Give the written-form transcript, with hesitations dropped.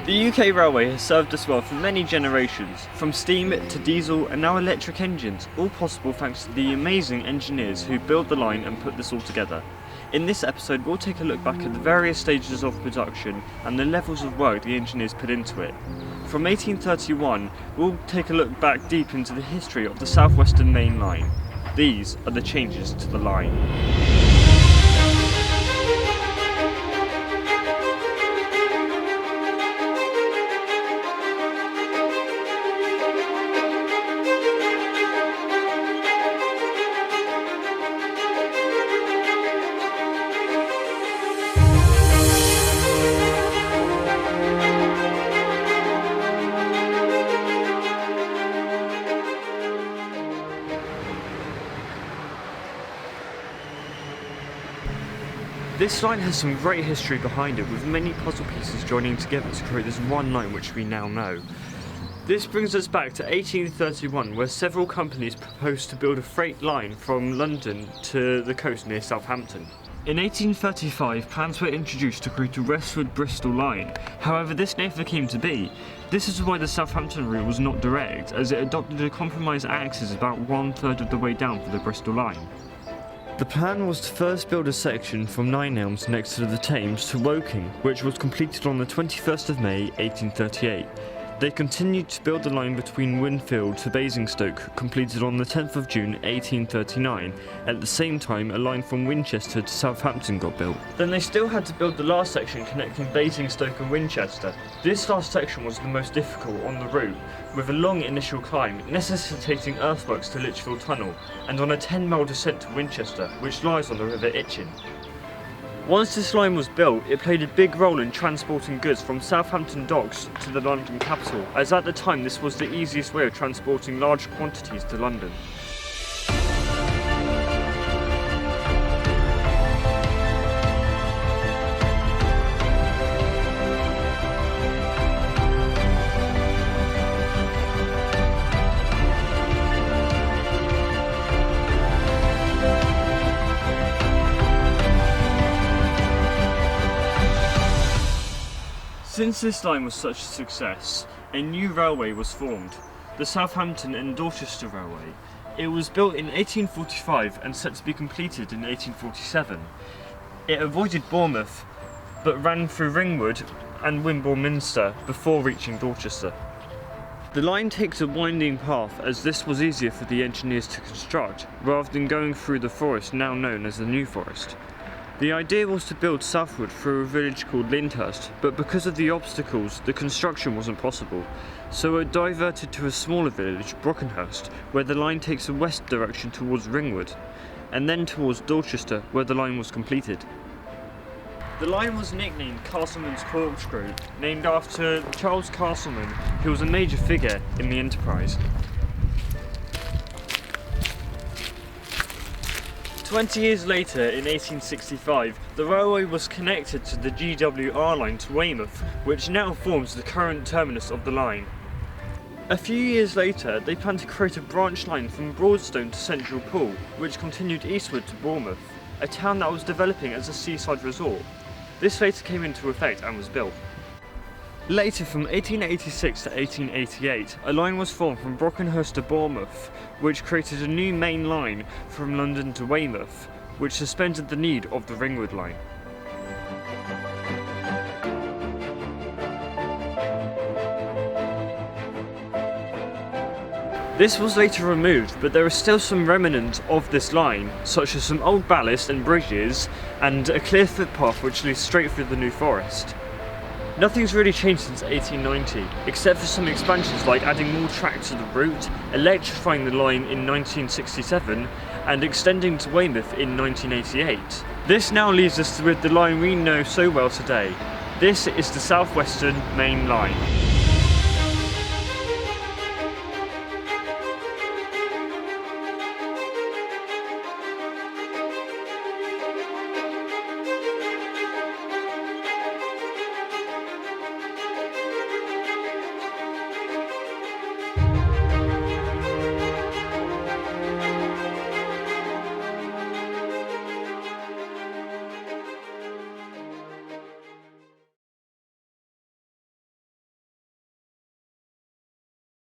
The UK railway has served us well for many generations, from steam to diesel and now electric engines, all possible thanks to the amazing engineers who built the line and put this all together. In this episode we'll take a look back at the various stages of production and the levels of work the engineers put into it. From 1831 we'll take a look back deep into the history of the South Western Main Line. These are the changes to the line. This line has some great history behind it, with many puzzle pieces joining together to create this one line which we now know. This brings us back to 1831, where several companies proposed to build a freight line from London to the coast near Southampton. In 1835, plans were introduced to create a Westward-Bristol line. However, this never came to be. This is why the Southampton route was not direct, as it adopted a compromise axis about 1/3 of the way down for the Bristol line. The plan was to first build a section from Nine Elms next to the Thames to Woking, which was completed on the 21st of May 1838. They continued to build the line between Winfield to Basingstoke, completed on the 10th of June 1839. At the same time, a line from Winchester to Southampton got built. Then they still had to build the last section connecting Basingstoke and Winchester. This last section was the most difficult on the route, with a long initial climb, necessitating earthworks to Lichfield Tunnel, and on a 10-mile descent to Winchester, which lies on the River Itchen. Once this line was built, it played a big role in transporting goods from Southampton docks to the London capital, as at the time this was the easiest way of transporting large quantities to London. Since this line was such a success, a new railway was formed, the Southampton and Dorchester Railway. It was built in 1845 and set to be completed in 1847. It avoided Bournemouth, but ran through Ringwood and Wimborne Minster before reaching Dorchester. The line takes a winding path, as this was easier for the engineers to construct, rather than going through the forest now known as the New Forest. The idea was to build southward through a village called Lyndhurst, but because of the obstacles, the construction wasn't possible, so it diverted to a smaller village, Brockenhurst, where the line takes a west direction towards Ringwood, and then towards Dorchester, where the line was completed. The line was nicknamed Castleman's Corkscrew, named after Charles Castleman, who was a major figure in the enterprise. 20 years later, in 1865, the railway was connected to the GWR line to Weymouth, which now forms the current terminus of the line. A few years later, they planned to create a branch line from Broadstone to Central Pool, which continued eastward to Bournemouth, a town that was developing as a seaside resort. This later came into effect and was built. Later, from 1886 to 1888, a line was formed from Brockenhurst to Bournemouth, which created a new main line from London to Weymouth, which suspended the need of the Ringwood line. This was later removed, but there are still some remnants of this line, such as some old ballast and bridges, and a clear footpath which leads straight through the New Forest. Nothing's really changed since 1890, except for some expansions like adding more track to the route, electrifying the line in 1967, and extending to Weymouth in 1988. This now leaves us with the line we know so well today. This is the South Western Main Line.